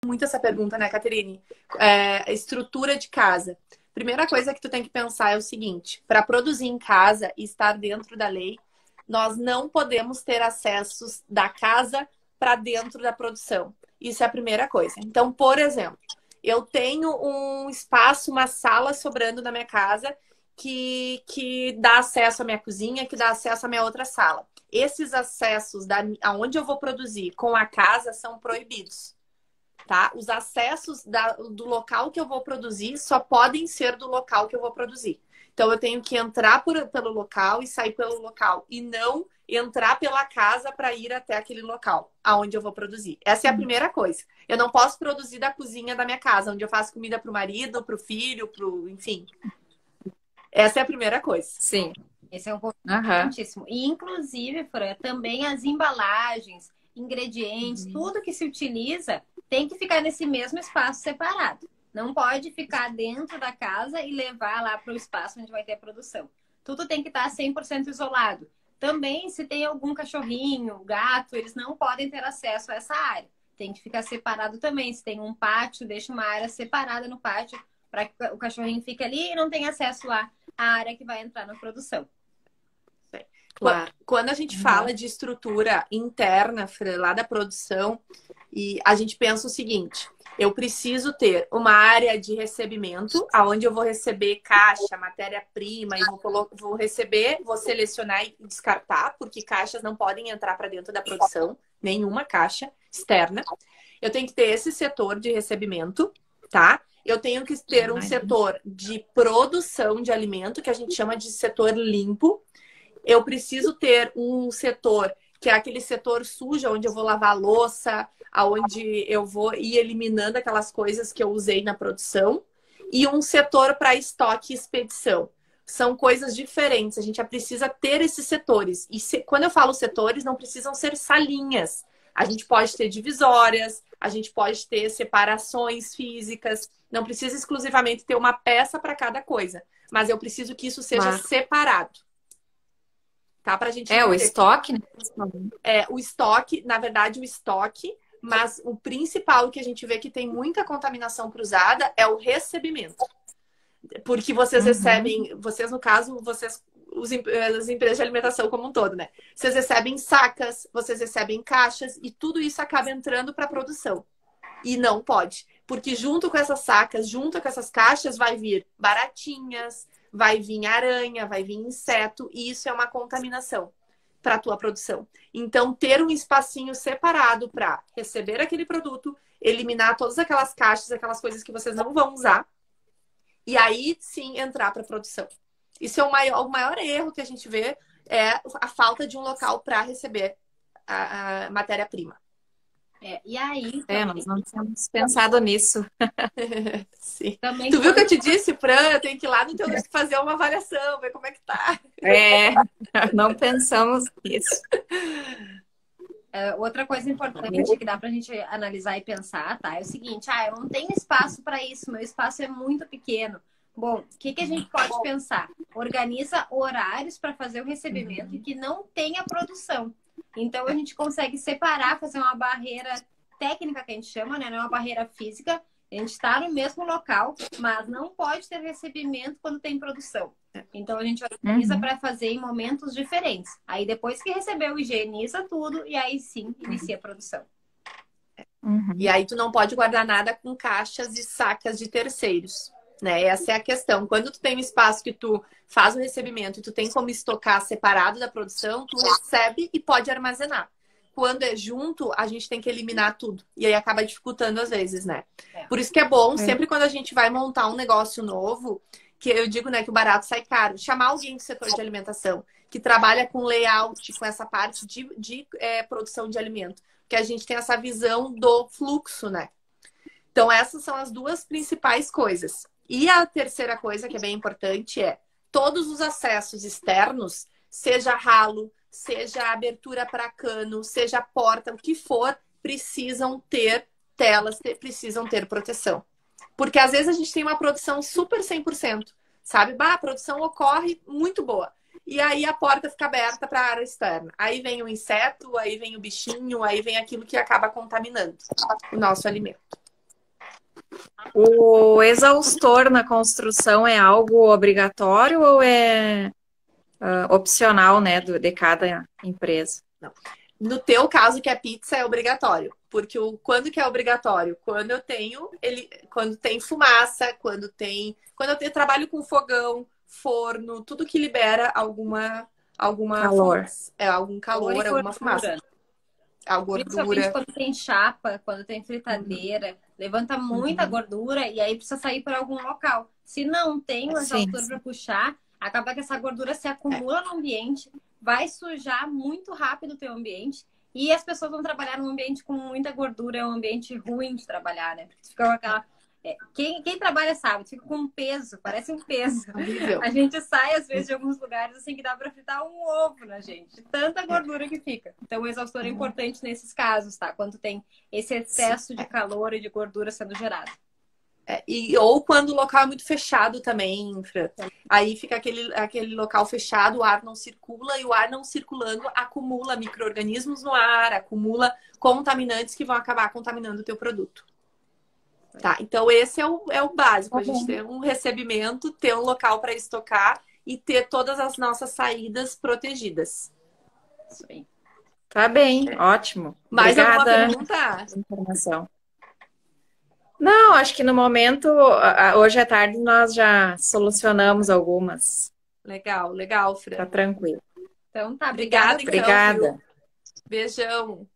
muito essa pergunta, né, Caterine? Estrutura de casa. Primeira coisa que tu tem que pensar é o seguinte: para produzir em casa e estar dentro da lei, nós não podemos ter acessos da casa para dentro da produção. Isso é a primeira coisa. Então, por exemplo, eu tenho um espaço, uma sala sobrando na minha casa que dá acesso à minha cozinha, que dá acesso à minha outra sala. Esses acessos aonde eu vou produzir com a casa são proibidos, tá? Os acessos do local que eu vou produzir só podem ser do local que eu vou produzir. Então, eu tenho que entrar pelo local e sair pelo local. E não entrar pela casa para ir até aquele local aonde eu vou produzir. Essa é a primeira coisa. Eu não posso produzir da cozinha da minha casa, onde eu faço comida para o marido, para o filho, enfim. Essa é a primeira coisa. Sim. Esse é um ponto importantíssimo. E, inclusive, Fran, também as embalagens, ingredientes, tudo que se utiliza tem que ficar nesse mesmo espaço separado. Não pode ficar dentro da casa e levar lá para o espaço onde vai ter a produção. Tudo tem que estar 100% isolado. Também, se tem algum cachorrinho, gato, eles não podem ter acesso a essa área. Tem que ficar separado também. Se tem um pátio, deixa uma área separada no pátio para que o cachorrinho fique ali e não tenha acesso lá à área que vai entrar na produção. Claro. Quando a gente fala de estrutura interna, lá da produção, e a gente pensa o seguinte: eu preciso ter uma área de recebimento, aonde eu vou receber caixa, matéria-prima, e vou receber, vou selecionar e descartar, porque caixas não podem entrar para dentro da produção, nenhuma caixa externa. Eu tenho que ter esse setor de recebimento, tá? Eu tenho que ter um setor de produção de alimento, que a gente chama de setor limpo. Eu preciso ter um setor que é aquele setor sujo, onde eu vou lavar a louça, onde eu vou ir eliminando aquelas coisas que eu usei na produção. E um setor para estoque e expedição. São coisas diferentes, a gente já precisa ter esses setores. E quando eu falo setores, não precisam ser salinhas. A gente pode ter divisórias, a gente pode ter separações físicas. Não precisa exclusivamente ter uma peça para cada coisa. Mas eu preciso que isso seja separado. Tá? Pra gente o estoque, né? O estoque, na verdade, mas o principal que a gente vê que tem muita contaminação cruzada é o recebimento. Porque vocês recebem, vocês no caso, as empresas de alimentação como um todo, né? Vocês recebem sacas, vocês recebem caixas e tudo isso acaba entrando para a produção. E não pode. Porque junto com essas sacas, junto com essas caixas, vai vir baratinhas, vai vir aranha, vai vir inseto, e isso é uma contaminação para a tua produção. Então, ter um espacinho separado para receber aquele produto, eliminar todas aquelas caixas, aquelas coisas que vocês não vão usar, e aí sim entrar para a produção. Isso é o maior erro que a gente vê, é a falta de um local para receber a matéria-prima. E aí... nós não tínhamos pensado nisso. Sim. Tu viu que eu te disse, Fran? Eu tenho que ir lá no teu lixo fazer uma avaliação, ver como é que tá. Não pensamos nisso. Outra coisa importante que dá pra gente analisar e pensar, tá? É o seguinte: eu não tenho espaço para isso, meu espaço é muito pequeno. Bom, o que a gente pode pensar? Organiza horários para fazer o recebimento e que não tenha produção. Então, a gente consegue separar, fazer uma barreira técnica, que a gente chama, né? Não é uma barreira física. A gente está no mesmo local, mas não pode ter recebimento quando tem produção. Então, a gente organiza para fazer em momentos diferentes. Aí, depois que recebeu, higieniza tudo e aí sim inicia a produção. E aí, tu não pode guardar nada com caixas e sacas de terceiros. Né? Essa é a questão. Quando tu tem um espaço que tu faz o recebimento e tu tem como estocar separado da produção, tu recebe e pode armazenar. Quando é junto, a gente tem que eliminar tudo. E aí acaba dificultando às vezes, né? Por isso que é bom, sempre quando a gente vai montar um negócio novo, que eu digo, né, que o barato sai caro, chamar alguém do setor de alimentação, que trabalha com layout, com essa parte de produção de alimento. Que a gente tem essa visão do fluxo, né? Então, essas são as duas principais coisas. E a terceira coisa, que é bem importante, é todos os acessos externos, seja ralo, seja abertura para cano, seja porta, o que for, precisam ter telas, precisam ter proteção. Porque às vezes a gente tem uma produção super 100%, sabe? A produção ocorre muito boa. E aí a porta fica aberta para a área externa. Aí vem o inseto, aí vem o bichinho, aí vem aquilo que acaba contaminando o nosso alimento. O exaustor na construção é algo obrigatório ou é opcional, né, de cada empresa? Não. No teu caso, que é pizza, é obrigatório. Porque quando que é obrigatório? Quando eu tenho quando tem fumaça, quando eu trabalho com fogão, forno, tudo que libera alguma Calor. fumaça. Algum calor, alguma fumaça. A gordura. Principalmente quando tem chapa, quando tem fritadeira, levanta muita gordura e aí precisa sair para algum local. Se não tem um exaustor para puxar, acaba que essa gordura se acumula no ambiente, vai sujar muito rápido o teu ambiente e as pessoas vão trabalhar num ambiente com muita gordura, é um ambiente ruim de trabalhar, né? Porque fica com aquela... Quem trabalha sabe, fica com um peso, parece um peso. Horrível. A gente sai, às vezes, de alguns lugares assim que dá para fritar um ovo na gente. Tanta gordura que fica. Então, o exaustor é importante nesses casos, tá? Quando tem esse excesso de calor e de gordura sendo gerado. Ou quando o local é muito fechado também, Fran. Aí fica aquele local fechado, o ar não circula, e o ar não circulando acumula micro-organismos no ar, acumula contaminantes que vão acabar contaminando o teu produto. Tá, então esse é o básico, a gente ter um recebimento, ter um local para estocar e ter todas as nossas saídas protegidas. Isso aí. Tá bem, ótimo. Mais Obrigada alguma pergunta? pela informação. Não, acho que no momento, hoje à tarde, nós já solucionamos algumas. Legal, Tá Fran. tranquilo. Então tá, Obrigada. Obrigada. Beijão.